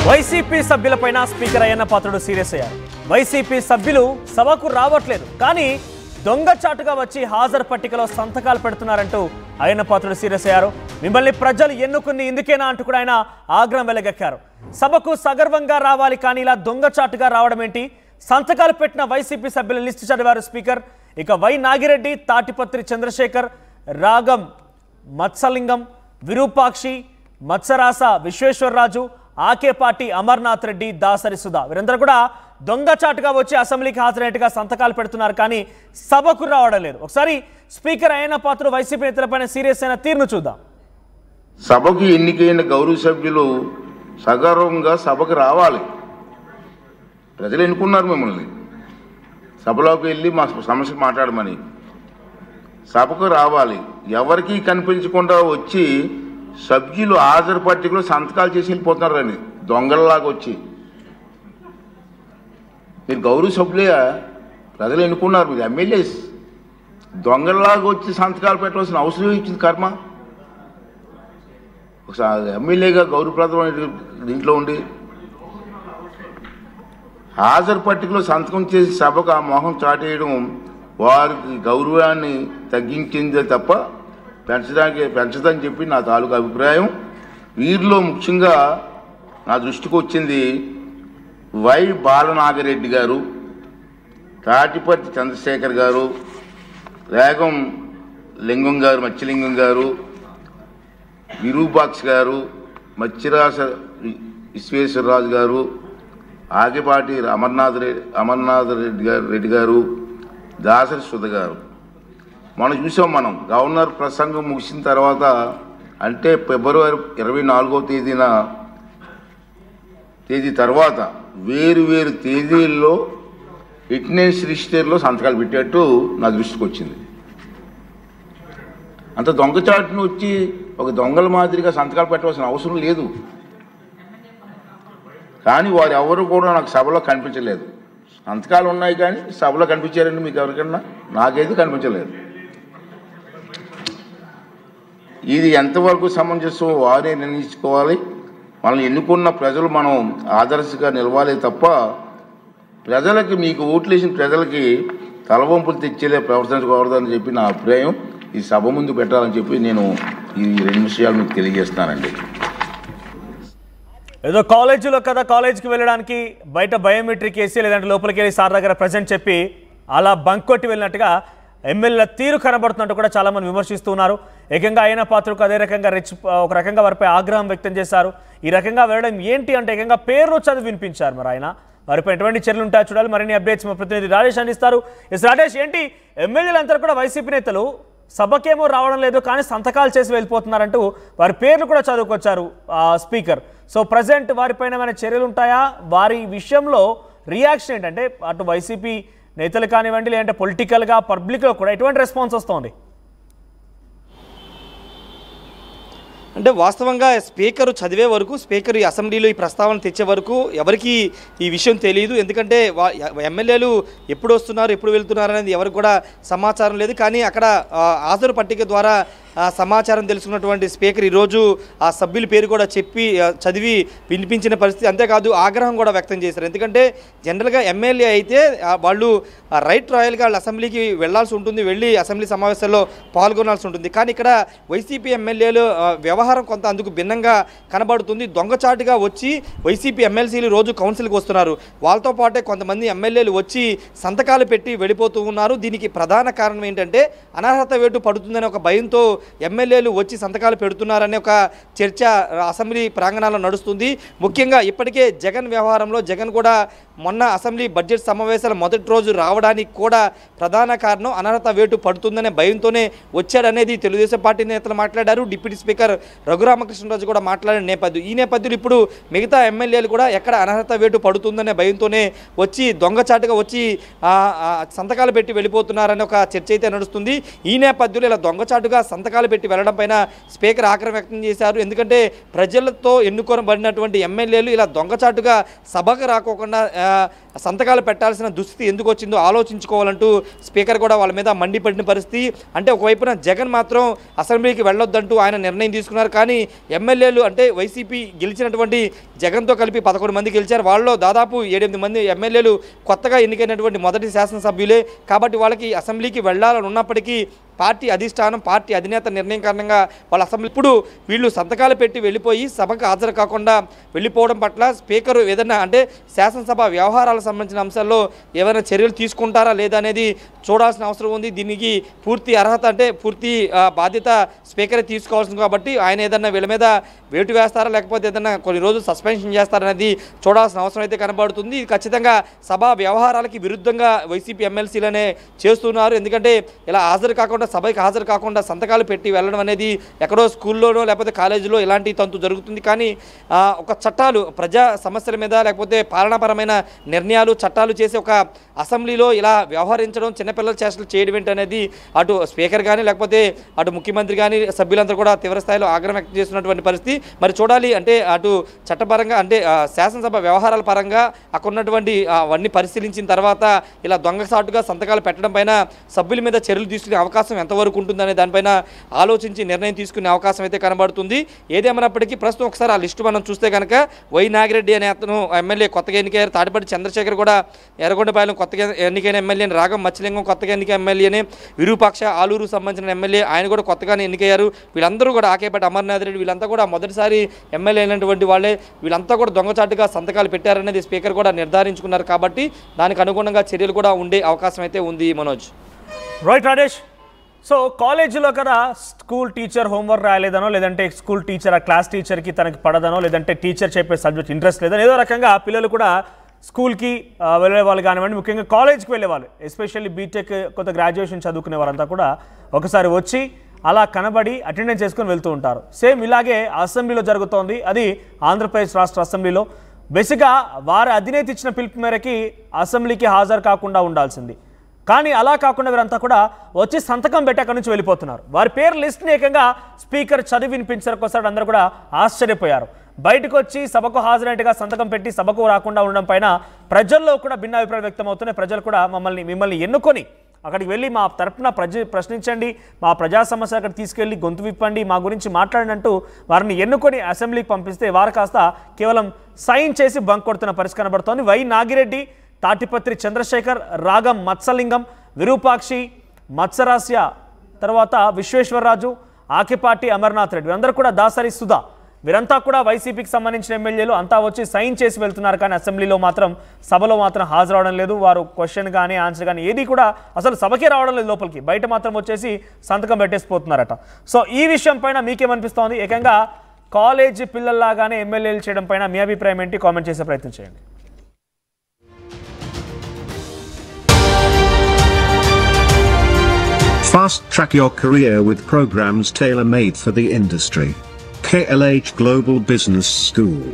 YCP సభ్యులపైన speaker Ayyanna Patrudu serious అయ్యారు. YCP సభ్యులు సభకు రావట్లేదు, కానీ దొంగచాటుగా వచ్చి హాజరు పట్టికలో సంతకాలు పెడుతున్నారంటూ అయ్యన్న పాత్రుడు సీరియస్ అయ్యారు. మిమ్మల్ని ప్రజలు ఎన్నుకుని ఇందుకేనా అంటూ కూడా ఆయన ఆగ్రహం వెలగక్కారు. సభకు సగర్వంగా రావాలి, కానీ ఇలా దొంగచాటుగా రావడం ఏంటి? సంతకాలు పెట్టిన వైసీపీ సభ్యుల లిస్టు చదివారు స్పీకర్. ఇక వై నాగిరెడ్డి, తాటిపత్రి చంద్రశేఖర్, రాగం మత్సలింగం, విరూపాక్షి, మత్సరాస విశ్వేశ్వరరాజు, ఆకేపాటి అమర్నాథ్ రెడ్డి, దాసరి సుధా వీరందరూ కూడా దొంగచాటుగా వచ్చి అసెంబ్లీకి హాజరైనట్టుగా సంతకాలు పెడుతున్నారు, కానీ సభకు రావడం లేదు. ఒకసారి speaker Ayyanna Patrudu YCP నేతలపైన serious అయిన తీరును చూద్దాం. సభకు ఎన్నికైన గౌరవ సభ్యులు సగర్వంగా సభకు రావాలి. ప్రజలు ఎన్నుకున్నారు మిమ్మల్ని సభలోకి వెళ్ళి మా సమస్య మాట్లాడమని. సభకు రావాలి. ఎవరికి కనిపించకుండా వచ్చి సభ్యులు హాజరు పట్టికలో సంతకాలు చేసి వెళ్ళిపోతున్నారని దొంగల్లాగా వచ్చి. మీరు గౌరవ సభ్యులే, ప్రజలు ఎన్నుకున్నారు, మీరు ఎమ్మెల్యేస్. దొంగల్లాగా వచ్చి సంతకాలు పెట్టవలసిన అవసరం ఇచ్చింది కర్మ. ఒకసారి ఎమ్మెల్యేగా గౌరవప్రదమైన దీంట్లో ఉండి హాజరు పట్టికలో సంతకం చేసి సభకు ఆ మొహం చాటేయడం వారికి గౌరవాన్ని తగ్గించిందే తప్ప పెంచదని చెప్పి నా తాలూకు అభిప్రాయం. వీరిలో ముఖ్యంగా నా దృష్టికి వచ్చింది వై బాలనాగిరెడ్డి గారు, తాటిపత్రి చంద్రశేఖర్ గారు, రాగం లింగం గారు, మత్స్యలింగం గారు, విరూపాక్ష గారు, మత్స్యరాస విశ్వేశ్వరరాజు గారు, ఆకేపాటి అమర్నాథ్ రెడ్డి గారు, దాసరి సుధ గారు. మనం చూసాం. మనం గవర్నర్ ప్రసంగం ముగిసిన తర్వాత, అంటే ఫిబ్రవరి 24వ తేదీ తర్వాత వేరు తేదీల్లో అటెండెన్స్ రిజిస్టర్లో సంతకాలు పెట్టేట్టు నా దృష్టికి వచ్చింది. అంత దొంగచాటును వచ్చి ఒక దొంగల మాదిరిగా సంతకాలు పెట్టవలసిన అవసరం లేదు. కానీ వారు ఎవరు కూడా నాకు సభలో కనిపించలేదు. సంతకాలు ఉన్నాయి కానీ సభలో కనిపించారండి మీకు ఎవరికన్నా? నాకైతే కనిపించలేదు. ఇది ఎంతవరకు సమంజసం వారే నిర్ణయించుకోవాలి. మనల్ని ఎన్నుకున్న ప్రజలు మనం ఆదర్శంగా నిలవాలి తప్ప ప్రజలకి, మీకు ఓట్లు వేసిన ప్రజలకి తలవంపులు తెచ్చేలే ప్రవర్తించకూడదని చెప్పి నా అభిప్రాయం. ఈ సభ ముందు పెట్టాలని చెప్పి నేను ఈ 2 విషయాలు మీకు తెలియజేస్తానండి. ఏదో కాలేజీలో కదా, కాలేజీకి వెళ్ళడానికి బయట బయోమెట్రిక్ వేసి లేదంటే లోపలికి వెళ్ళి సార్ దగ్గర ప్రజెంట్ చెప్పి అలా బంక్ కొట్టి వెళ్ళినట్టుగా ఎమ్మెల్యేల తీరు కనబడుతున్నట్టు కూడా చాలామంది విమర్శిస్తూ ఉన్నారు. ఏకంగా అయ్యన్న పాత్రకు అదే రకంగా ఒక రకంగా వారిపై ఆగ్రహం వ్యక్తం చేశారు. ఈ రకంగా వెళ్ళడం ఏంటి అంటే ఏకంగా పేరు చదివి వినిపించారు. మరి ఆయన వారిపై ఎటువంటి చర్యలు ఉంటాయో చూడాలి. మరిన్ని అప్డేట్స్ మా ప్రతినిధి రాజేష్ అందిస్తారు. రాజేష్, ఏంటి ఎమ్మెల్యేలందరూ కూడా వైసీపీ నేతలు సభకేమో రావడం లేదు, కానీ సంతకాలు చేసి వెళ్ళిపోతున్నారంటూ వారి పేర్లు కూడా చదువుకొచ్చారు స్పీకర్. సో ప్రజెంట్ వారిపైన ఏమైనా చర్యలు ఉంటాయా? వారి విషయంలో రియాక్షన్ ఏంటంటే అటు వైసీపీ నేతలు కానివ్వండి, లేదంటే పొలిటికల్గా పబ్లిక్లో కూడా ఎటువంటి రెస్పాన్స్ వస్తుంది? అంటే వాస్తవంగా స్పీకర్ చదివే వరకు, స్పీకర్ ఈ అసెంబ్లీలో ఈ ప్రస్తావన తెచ్చే వరకు ఎవరికి ఈ విషయం తెలియదు. ఎందుకంటే ఎమ్మెల్యేలు ఎప్పుడు వస్తున్నారు, ఎప్పుడు వెళ్తున్నారు అనేది ఎవరికి కూడా సమాచారం లేదు. కానీ అక్కడ హాజరు పట్టిక ద్వారా సమాచారం తెలుసుకున్నటువంటి స్పీకర్ ఈరోజు ఆ సభ్యుల పేరు కూడా చదివి వినిపించిన పరిస్థితి. అంతేకాదు ఆగ్రహం కూడా వ్యక్తం చేశారు. ఎందుకంటే జనరల్గా ఎమ్మెల్యే అయితే వాళ్ళు రైట్ రాయల్గా వాళ్ళు అసెంబ్లీకి వెళ్లాల్సి ఉంటుంది, వెళ్ళి అసెంబ్లీ సమావేశాల్లో పాల్గొనాల్సి ఉంటుంది. కానీ ఇక్కడ వైసీపీ ఎమ్మెల్యేలు వ్యవహారం కొంత అందుకు భిన్నంగా కనబడుతుంది. దొంగచాటుగా వచ్చి వైసీపీ ఎమ్మెల్సీలు రోజు కౌన్సిల్కి వస్తున్నారు. వాళ్ళతో పాటే కొంతమంది ఎమ్మెల్యేలు వచ్చి సంతకాలు పెట్టి వెళ్ళిపోతూ ఉన్నారు. దీనికి ప్రధాన కారణం ఏంటంటే అనర్హత వేటు పడుతుందనే ఒక భయంతో ఎమ్మెల్యేలు వచ్చి సంతకాలు పెడుతున్నారనే ఒక చర్చ అసెంబ్లీ ప్రాంగణాల్లో నడుస్తుంది. ముఖ్యంగా ఇప్పటికే జగన్ వ్యవహారంలో జగన్ కూడా మొన్న అసెంబ్లీ బడ్జెట్ సమావేశాల మొదటి రోజు రావడానికి కూడా ప్రధాన కారణం అనర్హత వేటు పడుతుందనే భయంతోనే వచ్చాడనేది తెలుగుదేశం పార్టీ నేతలు మాట్లాడారు. డిప్యూటీ స్పీకర్ రఘురామకృష్ణరాజు కూడా మాట్లాడిన నేపథ్యం. ఈ నేపథ్యంలో ఇప్పుడు మిగతా ఎమ్మెల్యేలు కూడా ఎక్కడ అనర్హత వేటు పడుతుందనే భయంతోనే వచ్చి దొంగచాటుగా వచ్చి సంతకాలు పెట్టి వెళ్ళిపోతున్నారనే ఒక చర్చ అయితే నడుస్తుంది. ఈ నేపథ్యంలో ఇలా దొంగచాటుగా సంతకాలు సంతకాలు పెట్టి వెళ్ళడం పైన స్పీకర్ ఆగ్రహం వ్యక్తం చేశారు. ఎందుకంటే ప్రజలతో ఎన్నుకోబడినటువంటి ఎమ్మెల్యేలు ఇలా దొంగచాటుగా సభకు రాకోకుండా సంతకాలు పెట్టాల్సిన దుస్థితి ఎందుకు వచ్చిందో ఆలోచించుకోవాలంటూ స్పీకర్ కూడా వాళ్ళ మీద మండిపడిన పరిస్థితి. అంటే ఒకవైపున జగన్ మాత్రం అసెంబ్లీకి వెళ్ళొద్దంటూ ఆయన నిర్ణయం తీసుకున్నారు. కానీ ఎమ్మెల్యేలు అంటే వైసీపీ గెలిచినటువంటి జగన్తో కలిపి 11 మంది గెలిచారు. వాళ్ళలో దాదాపు 7-8 మంది ఎమ్మెల్యేలు కొత్తగా ఎన్నికైనటువంటి మొదటి శాసనసభ్యులే. కాబట్టి వాళ్ళకి అసెంబ్లీకి వెళ్ళాలని ఉన్నప్పటికీ పార్టీ అధిష్టానం పార్టీ అధినేత నిర్ణయం కారణంగా వాళ్ళ అసెంబ్లీ ఇప్పుడు వీళ్ళు సంతకాలు పెట్టి వెళ్ళిపోయి సభకు హాజరు కాకుండా వెళ్ళిపోవడం పట్ల స్పీకరు ఏదైనా అంటే శాసనసభ వ్యవహారాలకు సంబంధించిన అంశాల్లో ఏమైనా చర్యలు తీసుకుంటారా లేదా అనేది చూడాల్సిన అవసరం ఉంది. దీనికి పూర్తి అర్హత అంటే పూర్తి బాధ్యత స్పీకరే తీసుకోవాల్సింది. కాబట్టి ఆయన ఏదన్నా వీళ్ళ మీద వేటు వేస్తారా లేకపోతే ఏదన్నా కొన్ని రోజులు సస్పెన్షన్ చేస్తారనేది చూడాల్సిన అవసరం అయితే కనబడుతుంది. ఇది ఖచ్చితంగా సభా వ్యవహారాలకి విరుద్ధంగా వైసీపీ ఎమ్మెల్సీలనే చేస్తున్నారు. ఎందుకంటే ఇలా హాజరు కాకుండా సభకి హాజరు కాకుండా సంతకాలు పెట్టి వెళ్ళడం అనేది ఎక్కడో స్కూల్లోనో లేకపోతే కాలేజీలో ఇలాంటి తంతు జరుగుతుంది. కానీ ఒక చట్టాలు ప్రజా సమస్యల మీద లేకపోతే పాలనాపరమైన నిర్ణయాలు చట్టాలు చేసి ఒక అసెంబ్లీలో ఇలా వ్యవహరించడం చిన్నపిల్లల చేష్టలు చేయడం ఏంటనేది అటు స్పీకర్ కానీ లేకపోతే అటు ముఖ్యమంత్రి కానీ సభ్యులందరూ కూడా తీవ్రస్థాయిలో ఆగ్రహం వ్యక్తం చేస్తున్నటువంటి పరిస్థితి. మరి చూడాలి అంటే అటు చట్టపరంగా అంటే శాసనసభ వ్యవహారాల పరంగా అక్కడ ఉన్నటువంటి అవన్నీ పరిశీలించిన తర్వాత ఇలా దొంగసాటుగా సంతకాలు పెట్టడం పైన సభ్యుల మీద చర్యలు తీసుకునే అవకాశం ఎంతవరకు ఉంటుందనే దానిపైన ఆలోచించి నిర్ణయం తీసుకునే అవకాశం అయితే కనబడుతుంది. ఏదేమైనప్పటికీ ప్రస్తుతం ఒకసారి ఆ లిస్టు మనం చూస్తే కనుక వై నాగిరెడ్డి అనే అతను ఎమ్మెల్యే కొత్తగా ఎన్నికయ్యారు. తాటిపట్టి చంద్రశేఖర్ కూడా ఎర్రగొండపాలెం కొత్తగా ఎన్నికైన ఎమ్మెల్యే, రాగం మత్స్యలింగం కొత్తగా ఎన్నిక ఎమ్మెల్యేనే, విరూపాక్ష ఆలూరు సంబంధించిన ఎమ్మెల్యే ఆయన కూడా కొత్తగానే ఎన్నికయ్యారు. వీళ్ళందరూ కూడా ఆకేపట్టి అమర్నాథ్ రెడ్డి వీళ్ళంతా కూడా మొదటిసారి ఎమ్మెల్యే అయినటువంటి వాళ్ళే. వీళ్ళంతా కూడా దొంగచాటుగా సంతకాలు పెట్టారనేది స్పీకర్ కూడా నిర్ధారించుకున్నారు. కాబట్టి దానికి అనుగుణంగా చర్యలు కూడా ఉండే అవకాశం అయితే ఉంది. మనోజ్ రైట్ రాజేష్. సో కాలేజీలో కదా స్కూల్ టీచర్ హోంవర్క్ రాయలేదనో లేదంటే స్కూల్ టీచర్ ఆ క్లాస్ టీచర్కి తనకి పడదనో లేదంటే టీచర్ చెప్పే సబ్జెక్ట్ ఇంట్రెస్ట్ లేదని ఏదో రకంగా పిల్లలు కూడా స్కూల్కి వెళ్ళే వాళ్ళు కానివ్వండి, ముఖ్యంగా కాలేజ్కి వెళ్ళేవాళ్ళు, ఎస్పెషల్లీ బీటెక్ కొంత గ్రాడ్యుయేషన్ చదువుకునే వారంతా కూడా ఒకసారి వచ్చి అలా కనబడి అటెండెన్స్ చేసుకొని వెళ్తూ ఉంటారు. సేమ్ ఇలాగే అసెంబ్లీలో జరుగుతోంది. అది ఆంధ్రప్రదేశ్ రాష్ట్ర అసెంబ్లీలో బేసిక్గా వారి అధినేత ఇచ్చిన పిలుపు మేరకి అసెంబ్లీకి హాజరు కాకుండా ఉండాల్సింది. కానీ అలా కాకుండా వీరంతా కూడా వచ్చి సంతకం పెట్టి అక్కడి నుంచి వెళ్ళిపోతున్నారు. వారి పేరు లిస్ట్ని ఏకంగా స్పీకర్ చదివి వినిపించడానికి అందరూ కూడా ఆశ్చర్యపోయారు. బయటకు వచ్చి సభకు హాజరైనట్టుగా సంతకం పెట్టి సభకు రాకుండా ఉండడం పైన ప్రజల్లో కూడా భిన్నాభిప్రాయం వ్యక్తం అవుతున్నాయి. ప్రజలు కూడా మిమ్మల్ని ఎన్నుకొని అక్కడికి వెళ్ళి మా తరపున ప్రశ్నించండి, మా ప్రజా సమస్య అక్కడ తీసుకెళ్ళి గొంతు విప్పండి, మా గురించి మాట్లాడినట్టు వారిని ఎన్నుకొని అసెంబ్లీకి పంపిస్తే వారు కాస్త కేవలం సైన్ చేసి బంక్ కొడుతున్న పరిస్థితి కనబడుతోంది. వై నాగిరెడ్డి, తాటిపత్రి చంద్రశేఖర్, రాగం మత్స్యలింగం, విరూపాక్షి, మత్స్యరాస్య, తర్వాత విశ్వేశ్వరరాజు, ఆకిపాటి అమర్నాథ్ రెడ్డి, వీరందరూ కూడా దాసరి సుధా, వీరంతా కూడా వైసీపీకి సంబంధించిన ఎమ్మెల్యేలు అంతా వచ్చి సైన్ చేసి వెళ్తున్నారు. కానీ అసెంబ్లీలో మాత్రం సభలో మాత్రం హాజరవడం లేదు. వారు క్వశ్చన్ కానీ ఆన్సర్ కానీ ఏది కూడా అసలు సభకే రావడం లేదు లోపలికి, బయట మాత్రం వచ్చేసి సంతకం పెట్టేసిపోతున్నారట. సో ఈ విషయం పైన మీకేమనిపిస్తోంది? ఏకంగా కాలేజీ పిల్లల్లాగానే ఎమ్మెల్యేలు చేయడం పైన మీ అభిప్రాయం ఏంటి? కామెంట్ చేసే ప్రయత్నం చేయండి. Fast track your career with programs tailor-made for the industry. KLH Global Business School.